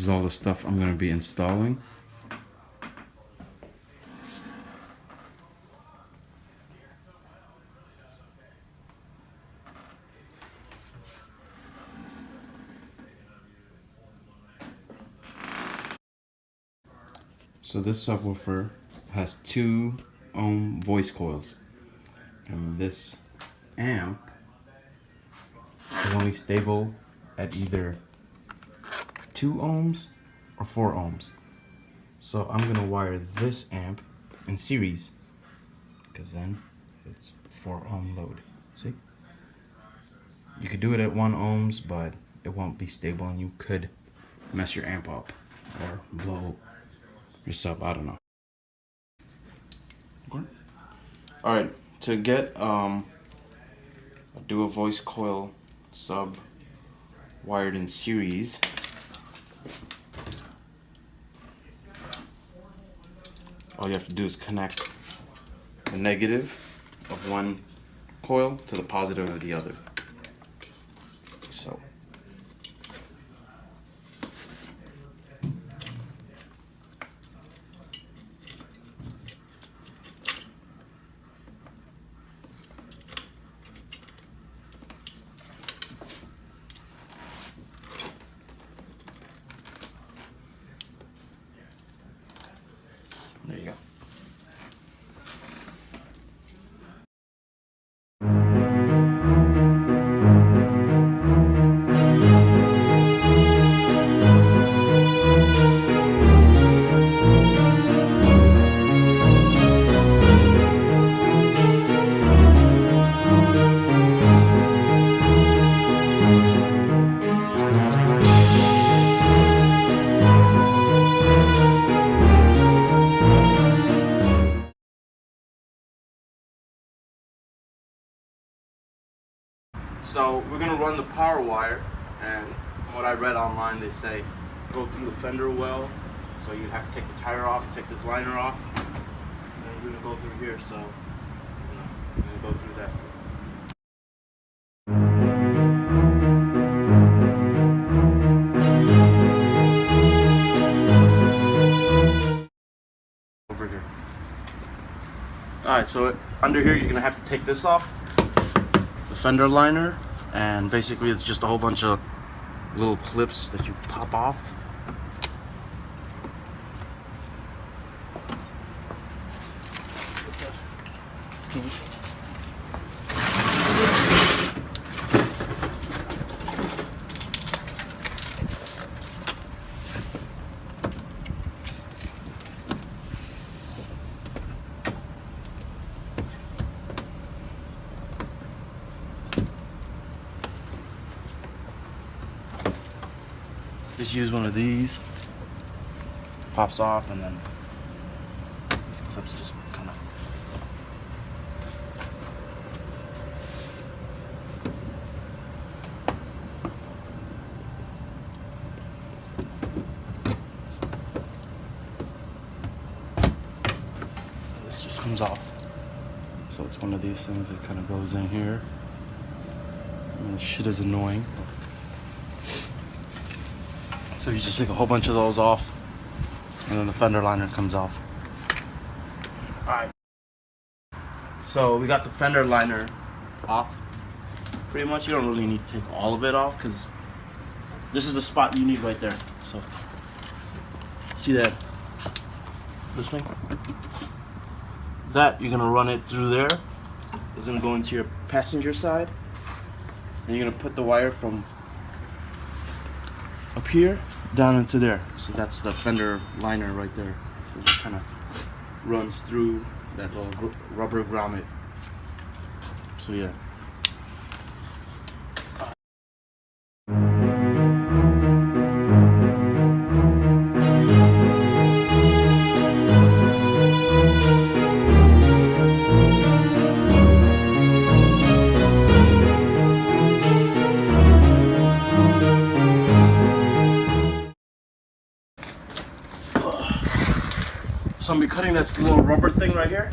is all the stuff I'm going to be installing. So this subwoofer has 2 ohm voice coils, and this amp is only stable at either 2 ohms or 4 ohms. So I'm gonna wire this amp in series, because then it's 4 ohm load. See? You could do it at 1 ohms, but it won't be stable and you could mess your amp up or blow your sub, I don't know. Alright, to get a dual voice coil sub wired in series, all you have to do is connect the negative of one coil to the positive of the other. So there you go. So we're gonna run the power wire, and from what I read online, they say go through the fender well. So you have to take the tire off, take this liner off, and then you're gonna go through here. So you're gonna go through that. Over here. All right, so under here you're gonna have to take this off, the fender liner, and basically it's just a whole bunch of little clips that you pop off. Just use one of these, pops off, and then these clips just kind of. This just comes off. So it's one of these things that kind of goes in here. And shit is annoying. So you just take a whole bunch of those off, and then the fender liner comes off. Alright. So we got the fender liner off. Pretty much you don't really need to take all of it off, because this is the spot you need right there. So see that? This thing? That you're gonna run it through there. It's gonna go into your passenger side. And you're gonna put the wire from up here down into there. So that's the fender liner right there. So it kind of runs through that little rubber grommet. So yeah. So I'm gonna be cutting this little rubber thing right here.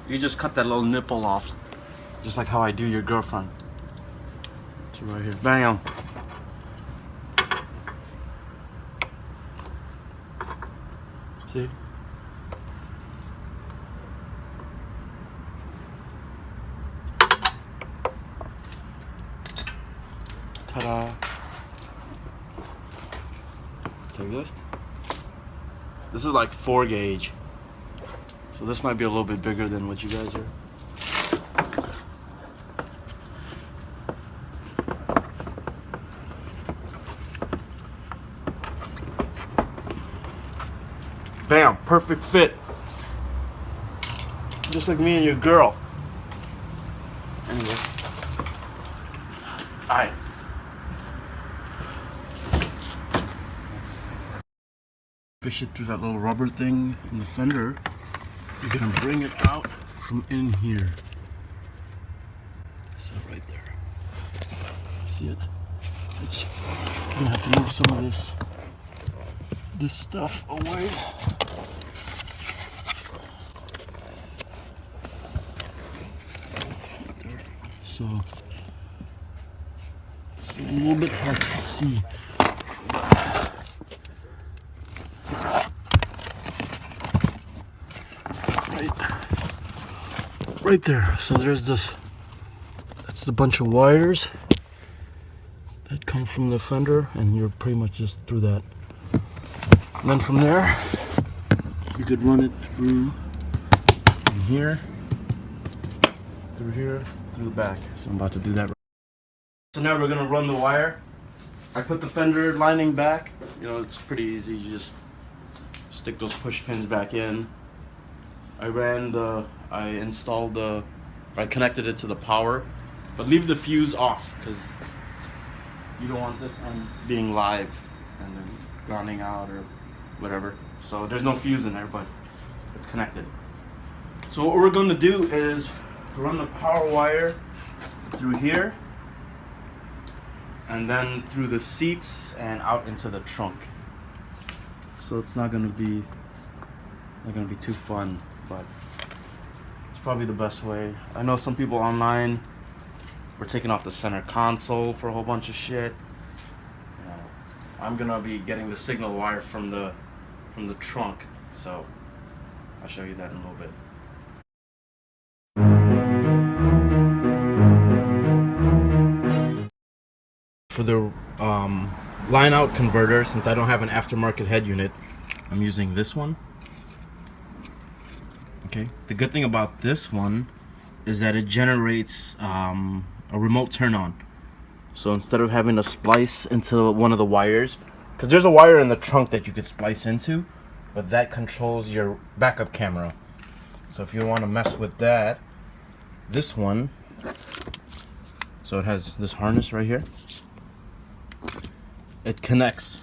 You just cut that little nipple off, just like how I do your girlfriend. So right here, bam. See? Ta-da. Take this. This is like 4 gauge. So this might be a little bit bigger than what you guys are. Bam, perfect fit. Just like me and your girl. Anyway. Alright. Fish it through that little rubber thing in the fender. You're gonna bring it out from in here. So right there. See it? It's gonna have to move some of this stuff away. Right there. So it's a little bit hard to see. Right there. So there's this. That's the bunch of wires that come from the fender, and you're pretty much just through that. And then from there, you could run it through here, through the back. So I'm about to do that. So now we're gonna run the wire. I put the fender lining back. You know, it's pretty easy. You just stick those push pins back in. I connected it to the power, but leave the fuse off because you don't want this end being live and then grounding out or whatever. So there's no fuse in there, but it's connected. So what we're going to do is run the power wire through here and then through the seats and out into the trunk. So it's not going to be too fun, but it's probably the best way. I know some people online were taking off the center console for a whole bunch of shit. You know, I'm gonna be getting the signal wire from the trunk, so I'll show you that in a little bit. For the line out converter, since I don't have an aftermarket head unit, I'm using this one. Okay, the good thing about this one is that it generates a remote turn on. So instead of having to splice into one of the wires, because there's a wire in the trunk that you could splice into, but that controls your backup camera. So if you want to mess with that, this one, so it has this harness right here. It connects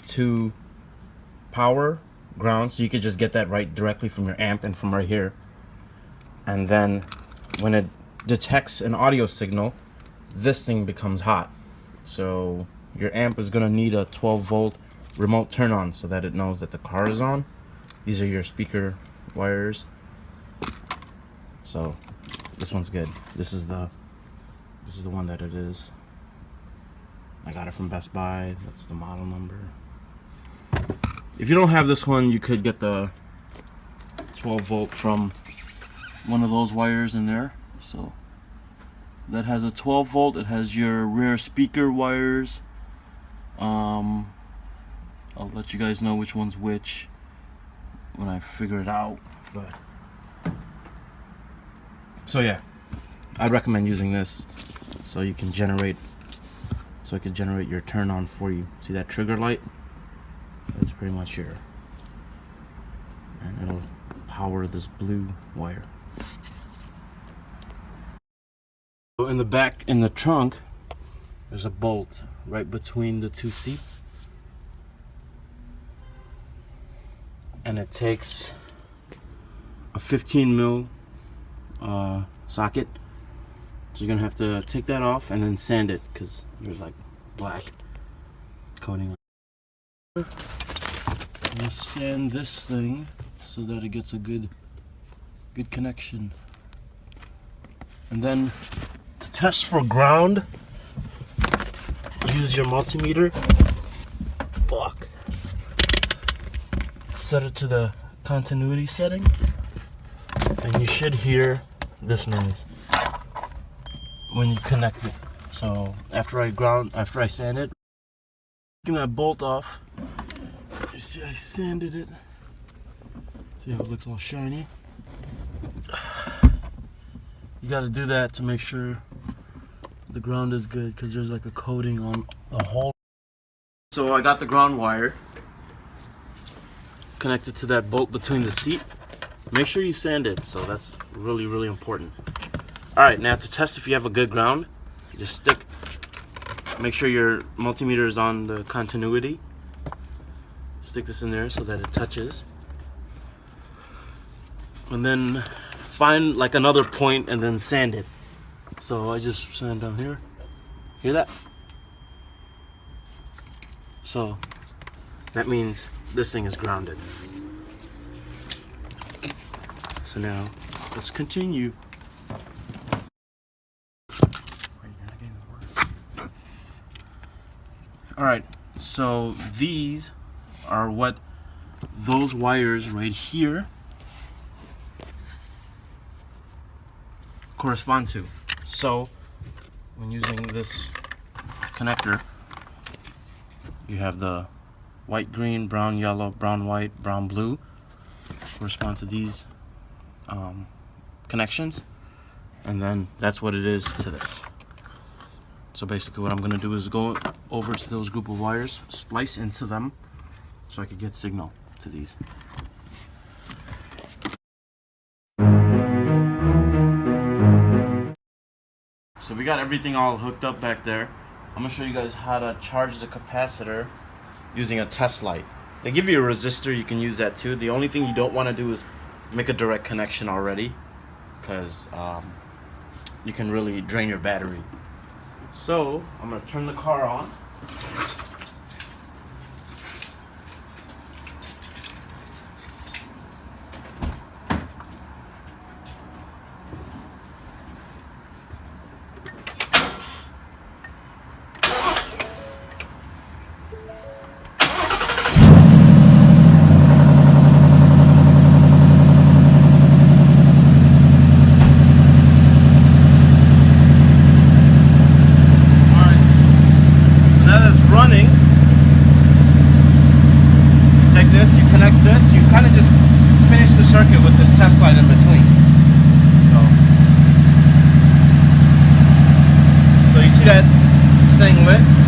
to power, ground, so you could just get that right directly from your amp and from right here. And then when it detects an audio signal, this thing becomes hot. So your amp is gonna need a 12-volt remote turn on so that it knows that the car is on. These are your speaker wires. So this one's good. This is the one that it is. I got it from Best Buy. That's the model number. If you don't have this one, you could get the 12-volt from one of those wires in there. So that has a 12-volt. It has your rear speaker wires. I'll let you guys know which one's which when I figure it out. But so yeah, I recommend using this so you can generate. So it can generate your turn on for you. See that trigger light? That's pretty much your, and it'll power this blue wire. So in the back, in the trunk, there's a bolt right between the two seats, and it takes a 15 mil socket. So you're gonna have to take that off and then sand it because there's like black coating. I'm gonna sand this thing so that it gets a good connection. And then to test for ground, use your multimeter. Fuck. Set it to the continuity setting, and you should hear this noise when you connect it. So after I sand it, taking that bolt off. You see, I sanded it. See how it looks all shiny? You got to do that to make sure the ground is good, because there's like a coating on the whole. So I got the ground wire connected to that bolt between the seat. Make sure you sand it, so that's really, really important. Alright, now to test if you have a good ground, just make sure your multimeter is on the continuity. Stick this in there so that it touches. And then find like another point and then sand it. So I just sand down here. Hear that? So that means this thing is grounded. So now let's continue. Alright, so these are what those wires right here correspond to. So when using this connector, you have the white, green, brown, yellow, brown, white, brown, blue correspond to these connections, and then that's what it is to this. So basically what I'm going to do is go over to those group of wires, splice into them so I could get signal to these. So we got everything all hooked up back there. I'm going to show you guys how to charge the capacitor using a test light. They give you a resistor, you can use that too. The only thing you don't want to do is make a direct connection already, because you can really drain your battery. So I'm going to turn the car on. Circuit with this test light in between. So you see that staying lit?